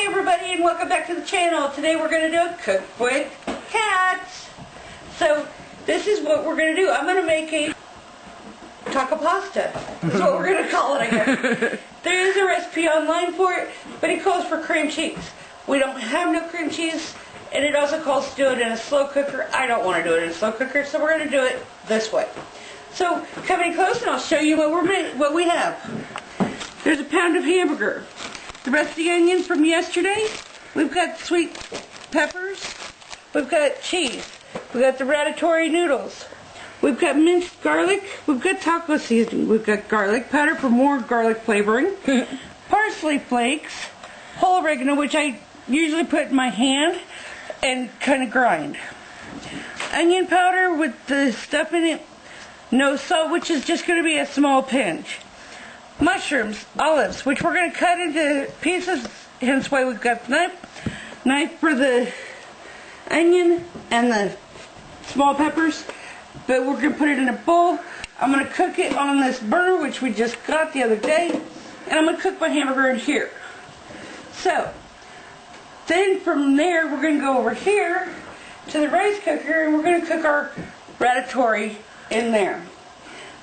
everybody, and welcome back to the channel. Today we're going to do a cook with cats. So this is what we're going to do. I'm going to make a taco pasta. That's what we're going to call it, I guess. There is a recipe online for it, but it calls for cream cheese. We don't have no cream cheese, and it also calls to do it in a slow cooker. I don't want to do it in a slow cooker, so we're going to do it this way. So come in close and I'll show you what we have. There's a pound of hamburger. The rest of the onion from yesterday. We've got sweet peppers. We've got cheese. We've got the ratatouille noodles. We've got minced garlic. We've got taco seasoning. We've got garlic powder for more garlic flavoring. Parsley flakes. Whole oregano, which I usually put in my hand and kind of grind. Onion powder with the stuff in it. No salt, which is just going to be a small pinch. Mushrooms, olives, which we're going to cut into pieces, hence why we've got the knife for the onion and the small peppers, but we're going to put it in a bowl. I'm going to cook it on this burner, which we just got the other day, and I'm going to cook my hamburger in here. So, then from there, we're going to go over here to the rice cooker, and we're going to cook our ratatouille in there.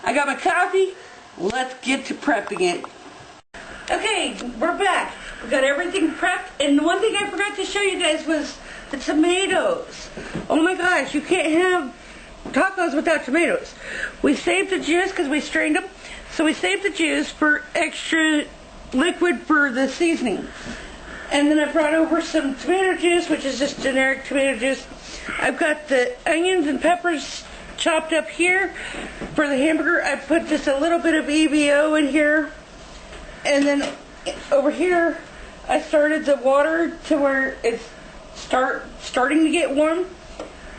I got my coffee. Let's get to prepping it. Okay, we're back. We got everything prepped, and the one thing I forgot to show you guys was the tomatoes. Oh my gosh, you can't have tacos without tomatoes. We saved the juice because we strained them, so we saved the juice for extra liquid for the seasoning. And then I brought over some tomato juice, which is just generic tomato juice. I've got the onions and peppers chopped up here for the hamburger. I put just a little bit of EVO in here, and then over here I started the water to where it's starting to get warm,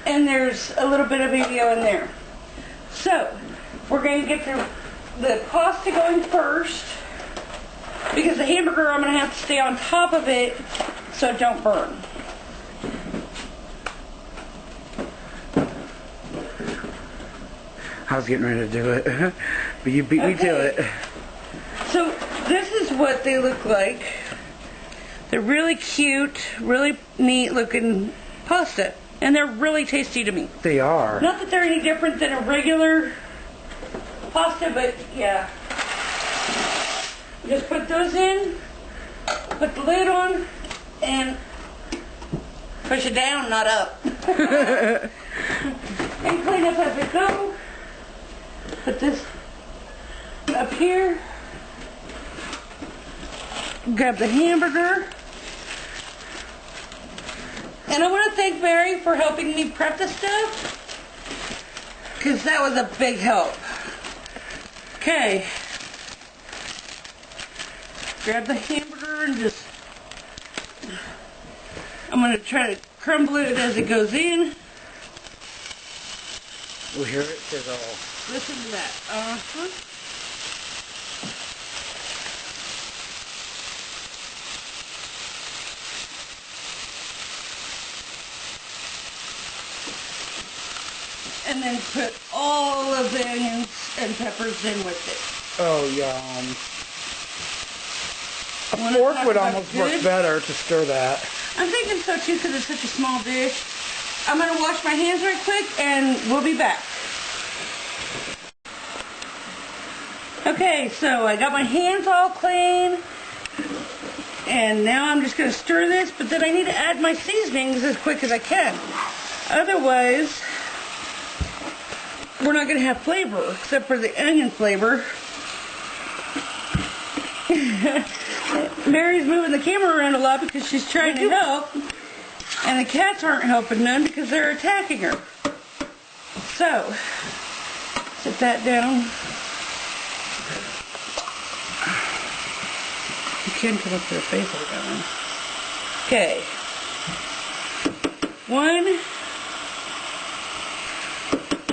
and there's a little bit of EVO in there. So we're going to get the pasta going first, because the hamburger I'm going to have to stay on top of it so it don't burn. I was getting ready to do it, but you beat me to it. So this is what they look like. They're really cute, really neat looking pasta, and they're really tasty to me. They are. Not that they're any different than a regular pasta, but yeah. Just put those in, put the lid on, and push it down, not up. And clean up as we go. Put this up here. Grab the hamburger. And I want to thank Mary for helping me prep the stuff, because that was a big help. Okay. Grab the hamburger and just, I'm going to try to crumble it as it goes in. We'll hear it sizzle. Listen to that. And then put all of the onions and peppers in with it. Oh, yum. A fork would almost work better to stir that. I'm thinking so too, because it's such a small dish. I'm going to wash my hands right quick and we'll be back. Okay, so I got my hands all clean, and now I'm just going to stir this, but then I need to add my seasonings as quick as I can. Otherwise, we're not going to have flavor, except for the onion flavor. Mary's moving the camera around a lot because she's trying to help, and the cats aren't helping none because they're attacking her. So, set that down. You can come up to her face like that one. Okay.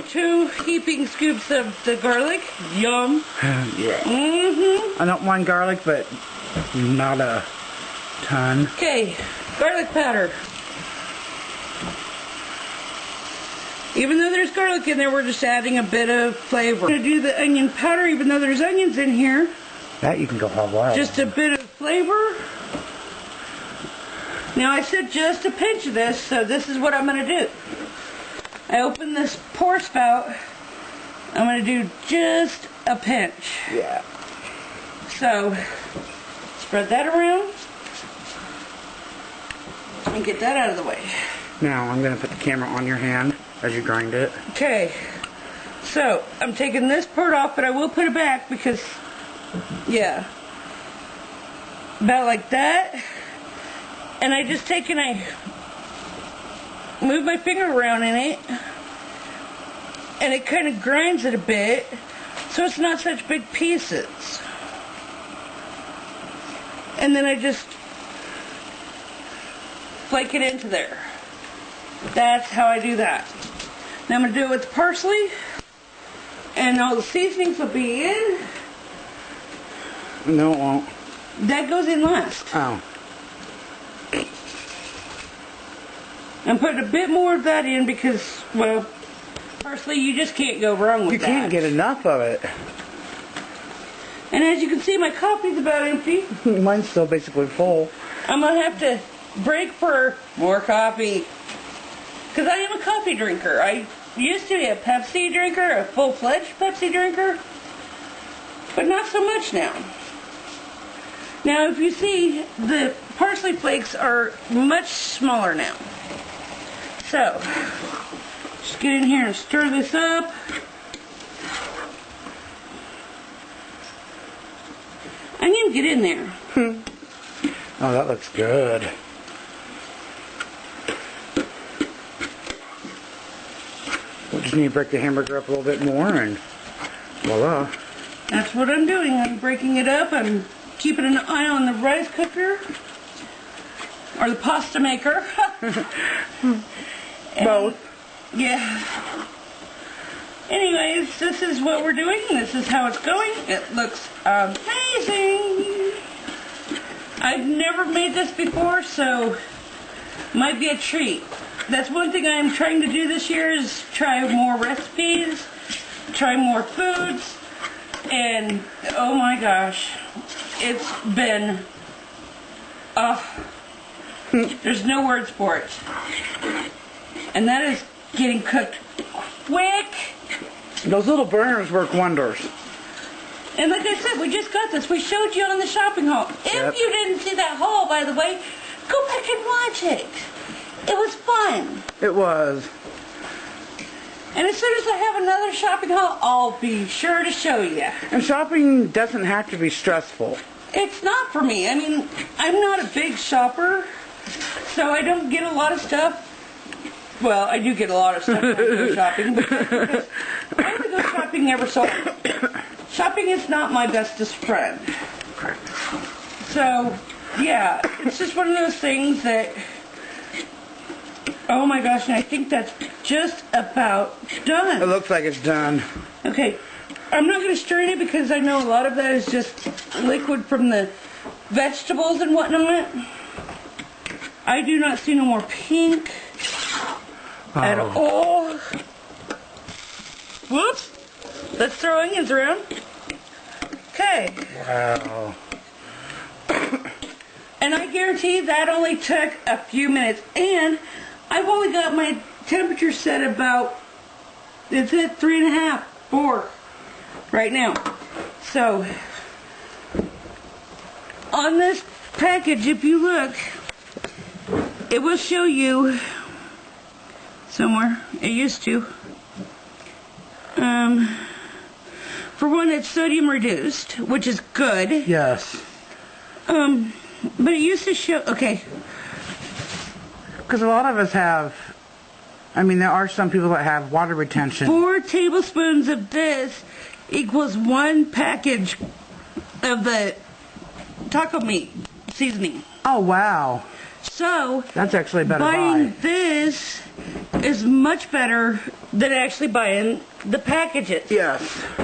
1, 2 heaping scoops of the garlic. Yum. Yeah. Mm-hmm. I don't mind garlic, but not a ton. Okay. Garlic powder. Even though there's garlic in there, we're just adding a bit of flavor. We're going to do the onion powder, even though there's onions in here. That you can go hog wild. Just a bit of flavor. Now I said just a pinch of this, so this is what I'm going to do. I open this pour spout. I'm going to do just a pinch. Yeah. So, spread that around and get that out of the way. Now I'm going to put the camera on your hand as you grind it. Okay, so I'm taking this part off, but I will put it back because, yeah, about like that. And I just take and I move my finger around in it, and it kind of grinds it a bit, so it's not such big pieces. And then I just flake it into there. That's how I do that. Now I'm going to do it with parsley, and all the seasonings will be in. No, it won't. That goes in last. Oh. I'm putting a bit more of that in because, well, parsley, you just can't go wrong with You that. can't get enough of it. And as you can see, my coffee's about empty. Mine's still basically full. I'm going to have to break for more coffee. Because I am a coffee drinker. I used to be a Pepsi drinker, a full-fledged Pepsi drinker. But not so much now. Now, if you see, the parsley flakes are much smaller now. So, just get in here and stir this up. I need to get in there. Oh, that looks good. We'll just need to break the hamburger up a little bit more and voila. That's what I'm doing. I'm breaking it up. I'm keeping an eye on the rice cooker. Or the pasta maker. Both. Yeah. Anyways, this is what we're doing. This is how it's going. It looks amazing. I've never made this before, so might be a treat. That's one thing I'm trying to do this year is try more recipes, try more foods, and oh my gosh, it's been, there's no words for it. And that is getting cooked quick. Those little burners work wonders. And like I said, we just got this. We showed you on the shopping haul. Yep. If you didn't see that haul, by the way, go back and watch it. It was fun. It was. And as soon as I have another shopping haul, I'll be sure to show you. And shopping doesn't have to be stressful. It's not for me. I mean, I'm not a big shopper, so I don't get a lot of stuff. Well, I do get a lot of stuff when I go shopping, but that's because I only go shopping ever so often. Shopping is not my bestest friend. So, yeah, it's just one of those things that, oh my gosh, and I think that's just about done. It looks like it's done. Okay, I'm not going to strain it because I know a lot of that is just liquid from the vegetables and whatnot. I do not see no more pink at all. Whoops. Let's throw onions around. Okay. Wow. And I guarantee that only took a few minutes. And I've only got my temperature set about, it's at 3.5, 4 right now. So, on this package, if you look, it will show you somewhere. It used to. For one, it's sodium reduced, which is good. Yes. But it used to show, okay. Because a lot of us have, I mean, there are some people that have water retention. 4 tablespoons of this equals 1 package of the taco meat seasoning. Oh, wow. So, That's actually a better buying buy. this is much better than actually buying the packages. Yes.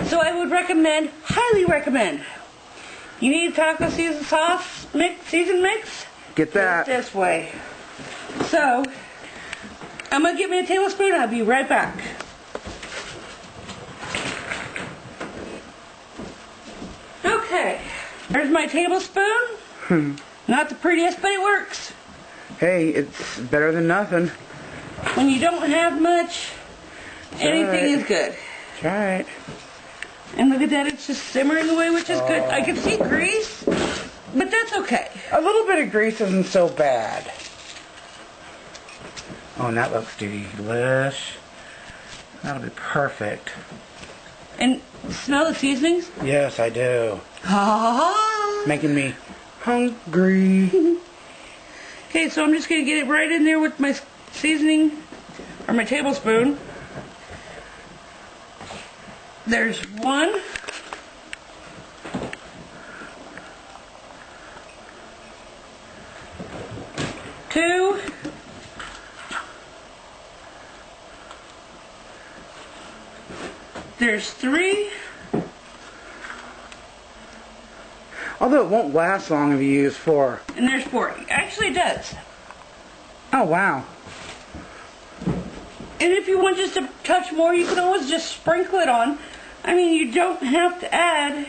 So I would recommend, highly recommend, you need a taco season sauce mix, season mix? Get that. Do it this way. So, I'm going to get me a tablespoon. I'll be right back. Okay. There's my tablespoon. Not the prettiest, but it works. Hey, it's better than nothing. When you don't have much, anything is good. That's right. And look at that, it's just simmering away, which is good. I can see grease, but that's okay. A little bit of grease isn't so bad. Oh, and that looks delish. That'll be perfect. And smell the seasonings? Yes, I do. Ah. Making me hungry. Okay, so I'm just going to get it right in there with my seasoning, or my tablespoon. There's 1. 2. There's 3. Although it won't last long if you use 4. And there's 4. Actually, it does. Oh, wow. And if you want just a touch more, you can always just sprinkle it on. I mean, you don't have to add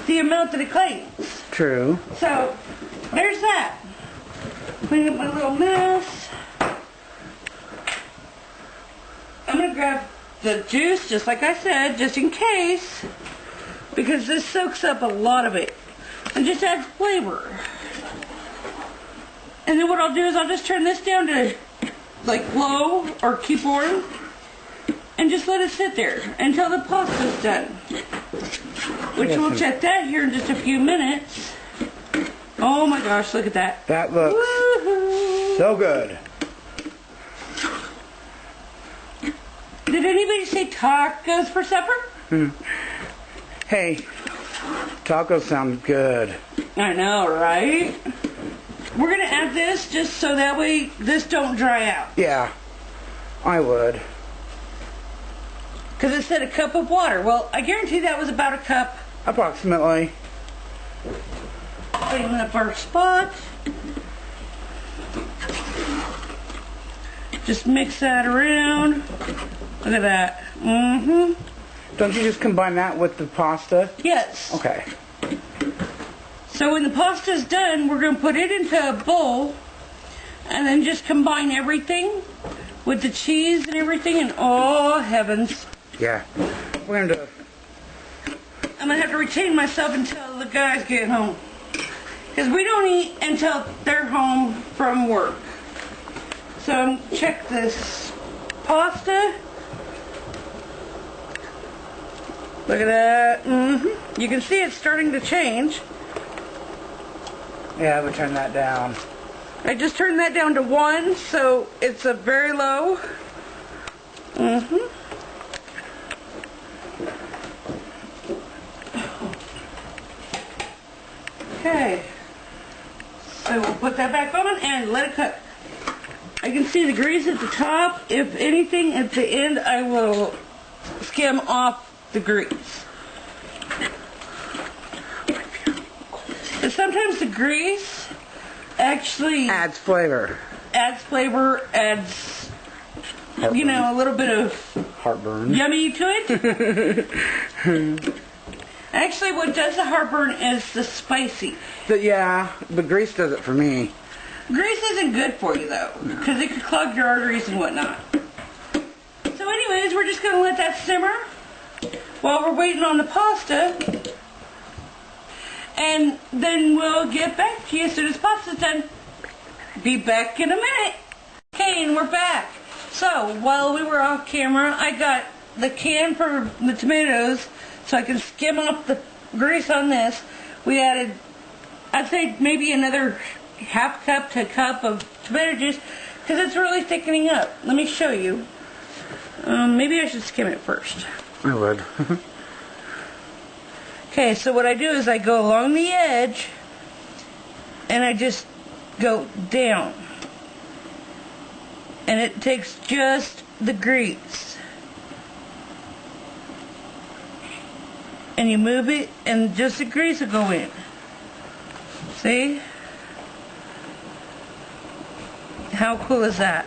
the amount that it claims. True. So, there's that. Clean up my little mess. I'm going to grab the juice, just like I said, just in case, because this soaks up a lot of it and just adds flavor. And then what I'll do is I'll just turn this down to like low or keep warm and just let it sit there until the pasta's done, which we'll check that here in just a few minutes. Oh my gosh, look at that. That looks so good. Did anybody say tacos for supper? Hey, tacos sound good. I know, right? We're going to add this just so that way this don't dry out. Yeah, I would. Because it said a cup of water. Well, I guarantee that was about a cup. Approximately. Clean up our spot. Just mix that around. Look at that. Don't you just combine that with the pasta? Yes. Okay. So when the pasta's done, we're going to put it into a bowl and then just combine everything with the cheese and everything, and oh heavens. Yeah. We're going to do it. I'm going to have to retain myself until the guys get home. Because we don't eat until they're home from work. So check this pasta. Look at that. You can see it's starting to change. Yeah, we turn that down. I just turned that down to 1, so it's a very low. Okay. So we'll put that back on and let it cook. I can see the grease at the top. If anything, at the end, I will skim off the grease. But sometimes the grease actually Adds flavor. adds, you know, a little bit of Heartburn. yummy to it. Actually, what does the heartburn is the spicy. But yeah, the grease does it for me. Grease isn't good for you, though, because it could clog your arteries and whatnot. So anyways, we're just going to let that simmer while we're waiting on the pasta. And then we'll get back to you as soon as pasta's done. Be back in a minute. Okay, and we're back. So, while we were off camera, I got the can for the tomatoes so I can skim off the grease on this. We added, I'd say maybe another half cup to a cup of tomato juice because it's really thickening up. Let me show you. Maybe I should skim it first. I would. Okay, so what I do is I go along the edge and I just go down. And it takes just the grease. And you move it and just the grease will go in. See? How cool is that?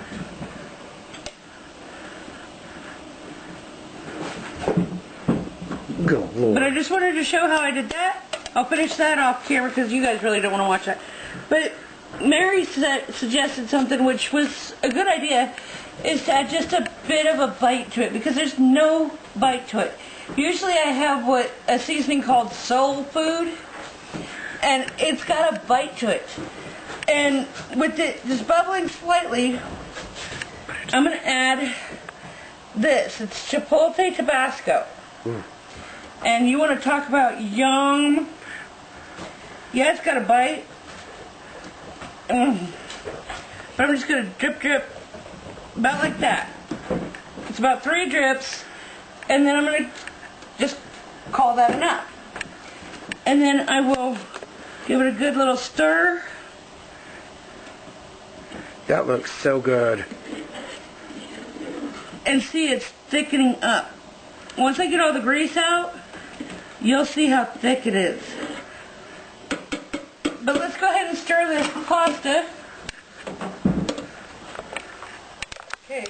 Good Lord. But I just wanted to show how I did that. I'll finish that off camera because you guys really don't want to watch that. But Mary suggested something which was a good idea, is to add just a bit of a bite to it, because there's no bite to it. Usually I have a seasoning called soul food, and it's got a bite to it. And with it just bubbling slightly, I'm going to add this. It's Chipotle Tabasco. And you want to talk about yum. Yeah, it's got a bite. But I'm just going to drip, drip, about like that. It's about 3 drips, and then I'm going to just call that enough. And then I will give it a good little stir. That looks so good. And see, it's thickening up. Once I get all the grease out, you'll see how thick it is. But let's go ahead and stir this pasta. Okay,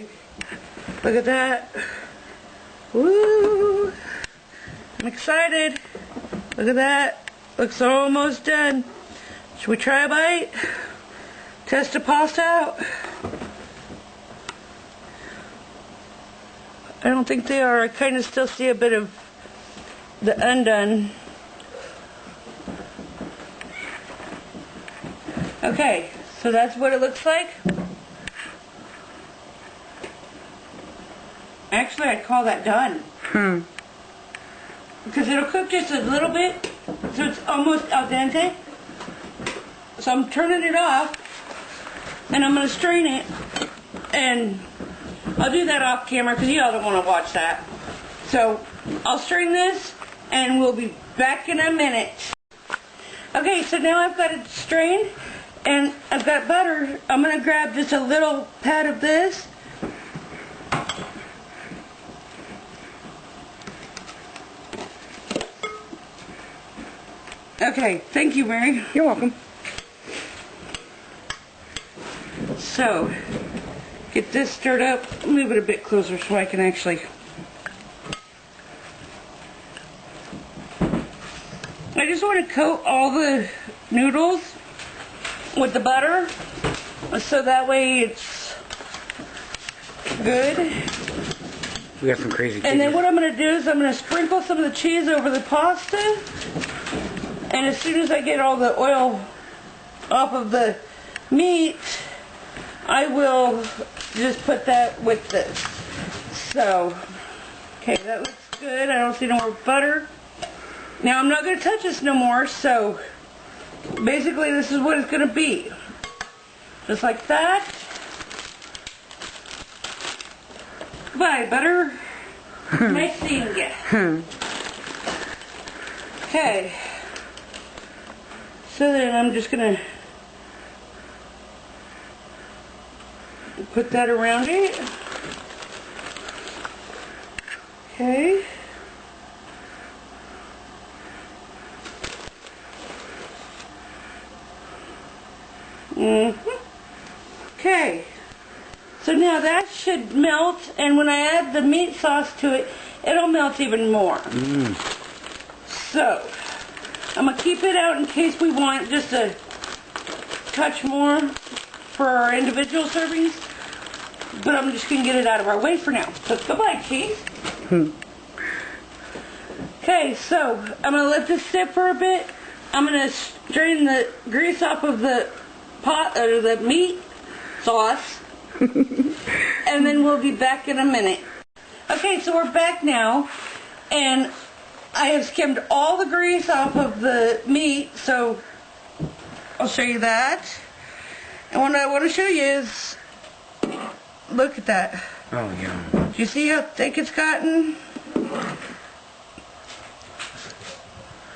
look at that. Woo! I'm excited. Look at that. Looks almost done. Should we try a bite? Test the pasta out. I don't think they are. I kind of still see a bit of the undone. Okay, so that's what it looks like. Actually, I'd call that done. Because it'll cook just a little bit, so it's almost al dente. So I'm turning it off, and I'm going to strain it, and I'll do that off camera because y'all don't want to watch that. So I'll strain this, and we'll be back in a minute. Okay, so now I've got it strained, and I've got butter. I'm going to grab just a little pat of this. Okay, thank you, Mary. You're welcome. So, get this stirred up. Move it a bit closer so I can actually... I just want to coat all the noodles with the butter, so that way it's good. We got some crazy cheese. And then what I'm going to do is I'm going to sprinkle some of the cheese over the pasta. And as soon as I get all the oil off of the meat, I will just put that with this. So, okay, that looks good. I don't see no more butter. Now I'm not going to touch this no more, so basically this is what it's going to be. Just like that. Goodbye, butter. Nice seeing you. Okay. So then I'm just going to put that around it. Okay. Okay. So now that should melt, and when I add the meat sauce to it, it'll melt even more. So I'm going to keep it out in case we want just a touch more for our individual servings. But I'm just going to get it out of our way for now. So goodbye, cheese. Okay, so I'm going to let this sit for a bit. I'm going to strain the grease off of the pot, or the meat sauce. And then we'll be back in a minute. Okay, so we're back now. And I have skimmed all the grease off of the meat, so I'll show you that. And what I want to show you is, look at that. Oh, yeah. Do you see how thick it's gotten?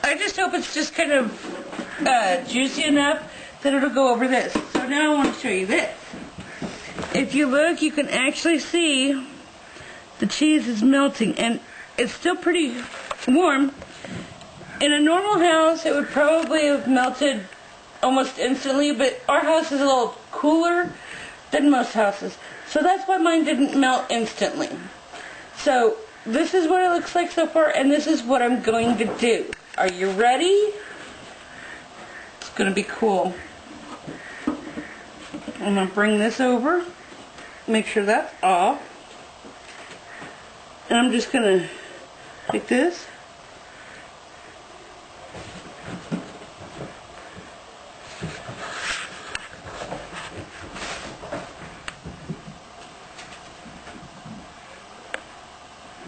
I just hope it's just kind of juicy enough that it'll go over this. So now I want to show you this. If you look, you can actually see the cheese is melting, and it's still pretty warm. In a normal house, it would probably have melted almost instantly, but our house is a little cooler than most houses. So that's why mine didn't melt instantly. So this is what it looks like so far, and this is what I'm going to do. Are you ready? It's going to be cool. I'm going to bring this over, make sure that's off. And I'm just going to take this.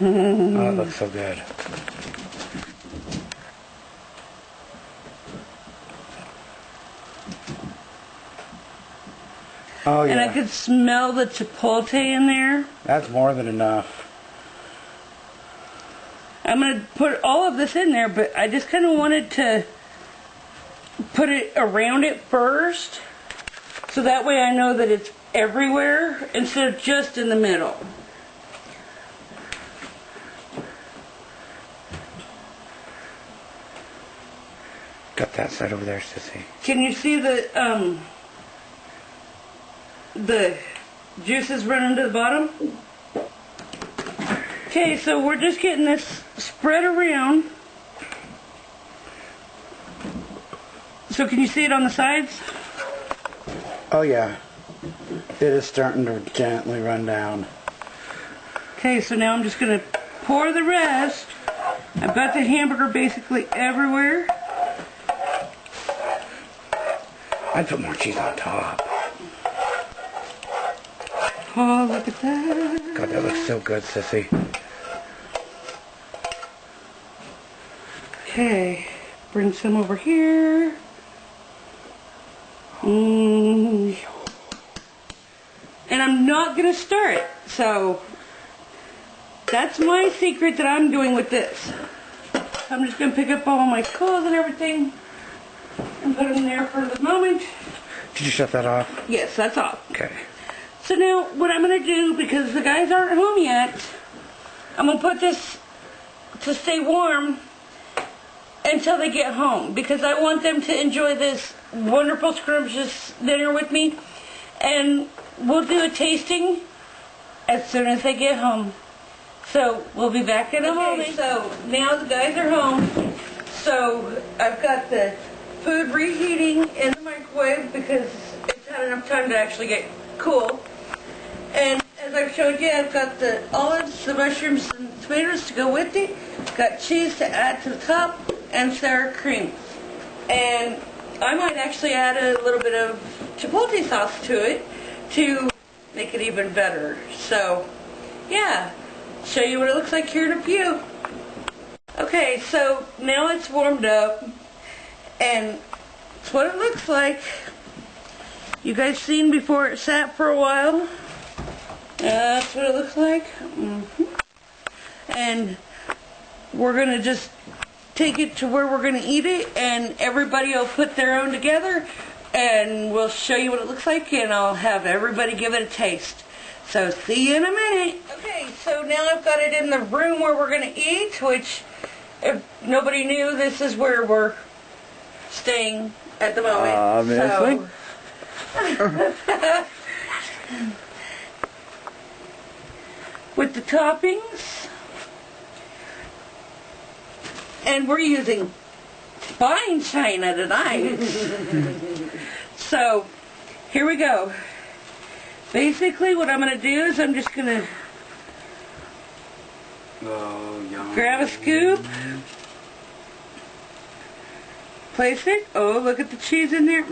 Oh, it looks so good. Oh, yeah. And I could smell the chipotle in there. That's more than enough. I'm going to put all of this in there, but I just kind of wanted to put it around it first, so that way I know that it's everywhere instead of just in the middle. Got that side over there, Sissy. Can you see the juices running to the bottom? Okay, so we're just getting this spread around. So can you see it on the sides? Oh, yeah. It is starting to gently run down. Okay, so now I'm just going to pour the rest. I've got the hamburger basically everywhere. I'd put more cheese on top. Oh, look at that. God, that looks so good, Sissy. Okay, bring some over here. And I'm not going to stir it. So that's my secret that I'm doing with this. I'm just going to pick up all my clothes and everything and put them there for the moment. Did you shut that off? Yes, that's all. Okay. So now what I'm going to do, because the guys aren't home yet, I'm going to put this to stay warm until they get home, because I want them to enjoy this wonderful scrumptious dinner with me, and we'll do a tasting as soon as they get home. So we'll be back in a moment. So now the guys are home, so I've got the food reheating in the microwave because it's had enough time to actually get cool. And as I've showed you, I've got the olives, the mushrooms, and tomatoes to go with it. Got cheese to add to the top, and sour cream. And I might actually add a little bit of chipotle sauce to it to make it even better. So, yeah, show you what it looks like here in a few. Okay, so now it's warmed up, and it's what it looks like. You guys seen before it sat for a while? That's what it looks like. And we're going to just take it to where we're going to eat it, and everybody will put their own together, and we'll show you what it looks like, and I'll have everybody give it a taste. So see you in a minute. Okay, so now I've got it in the room where we're going to eat, which, if nobody knew, this is where we're staying at the moment. Obviously. So, with the toppings, and we're using fine china tonight. So here we go. Basically what I'm going to do is I'm just going to grab a scoop, place it. Oh, look at the cheese in there.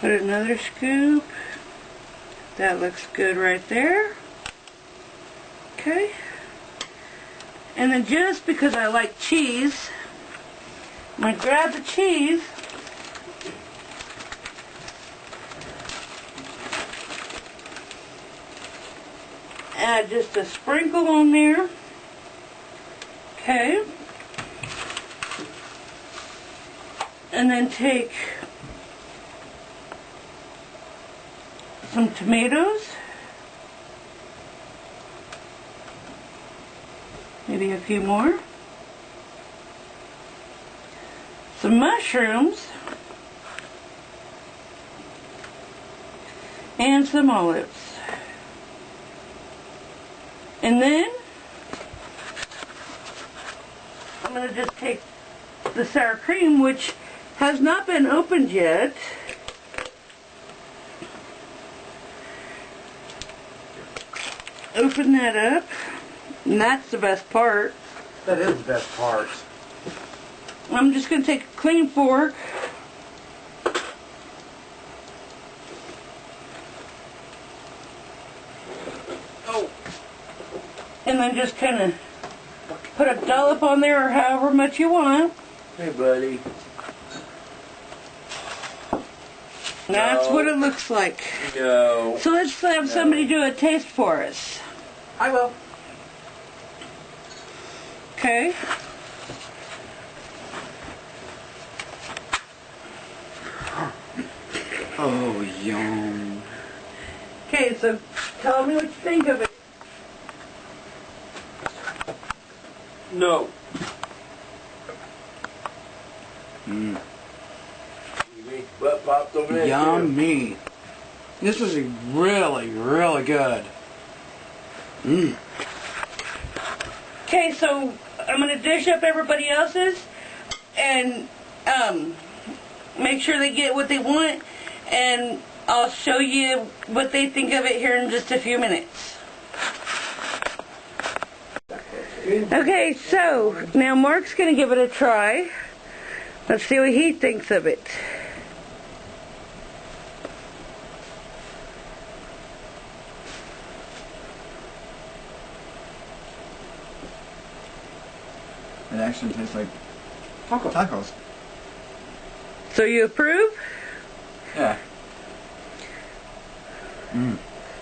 Put another scoop. That looks good right there. Okay. And then just because I like cheese, I'm going to grab the cheese. Add just a sprinkle on there. Okay. And then take some tomatoes. Maybe a few more. Some mushrooms. And some olives. And then I'm going to just take the sour cream, which has not been opened yet. Open that up. And that's the best part. That is the best part. I'm just going to take a clean fork. Oh. And then just kind of put a dollop on there or however much you want. Hey, buddy. That's what it looks like. No. So let's have somebody do a taste for us. I will. Okay. Oh, yum. Okay, so tell me what you think of it. No. Mm. You get butt popped over there. Yummy. This is really, really good. Mmm. Okay, so I'm going to dish up everybody else's and make sure they get what they want, and I'll show you what they think of it here in just a few minutes. Okay, so now Mark's going to give it a try. Let's see what he thinks of it. It actually tastes like tacos. So you approve? Yeah. Mm.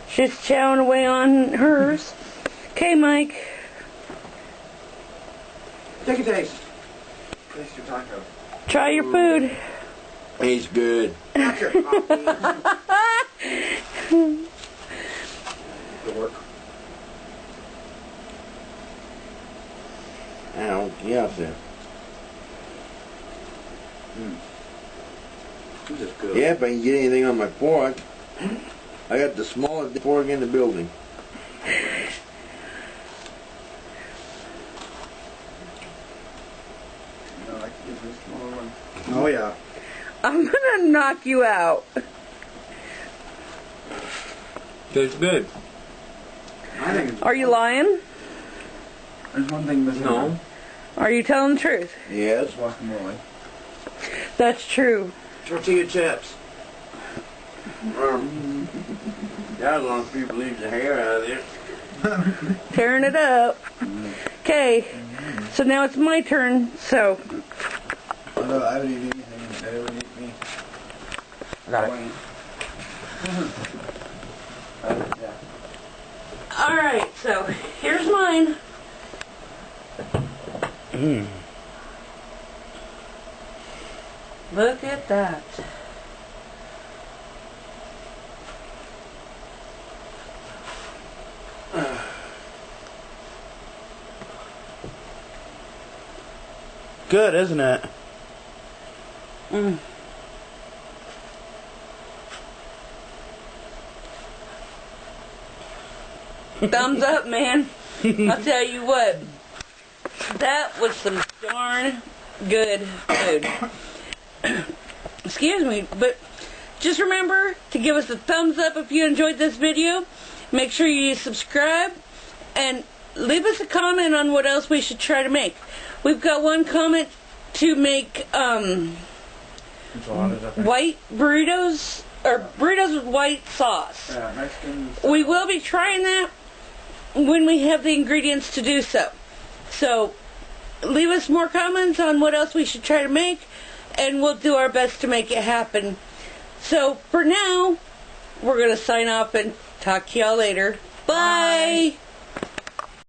She's chowing away on hers. Okay, Mike. Take a taste. Taste your taco. Try your food. He's good. Not your coffee. Good work. Ow, get out there. This is good. Yeah, if I can get anything on my fork. I got the smallest fork in the building. I like to give this smaller one. Oh, yeah. I'm gonna knock you out. Tastes good. I think it's Are you lying? There's one thing missing. No. Are you telling the truth? Yes. It's guacamole. That's true. Tortilla chips. That as long as people leave the hair out of there. Tearing it up. Okay, so now it's my turn. So, Although I would eat anything, they would eat me. I got it. Yeah. alright, so here's mine. Look at that. Good, isn't it? Thumbs up, man. I'll tell you what. That was some darn good food. Excuse me, but just remember to give us a thumbs up if you enjoyed this video. Make sure you subscribe and leave us a comment on what else we should try to make. We've got one comment to make white burritos, or burritos with white sauce. Yeah, Mexican. We will be trying that when we have the ingredients to do so. So leave us more comments on what else we should try to make, and we'll do our best to make it happen. So for now, we're going to sign off and talk to y'all later. Bye.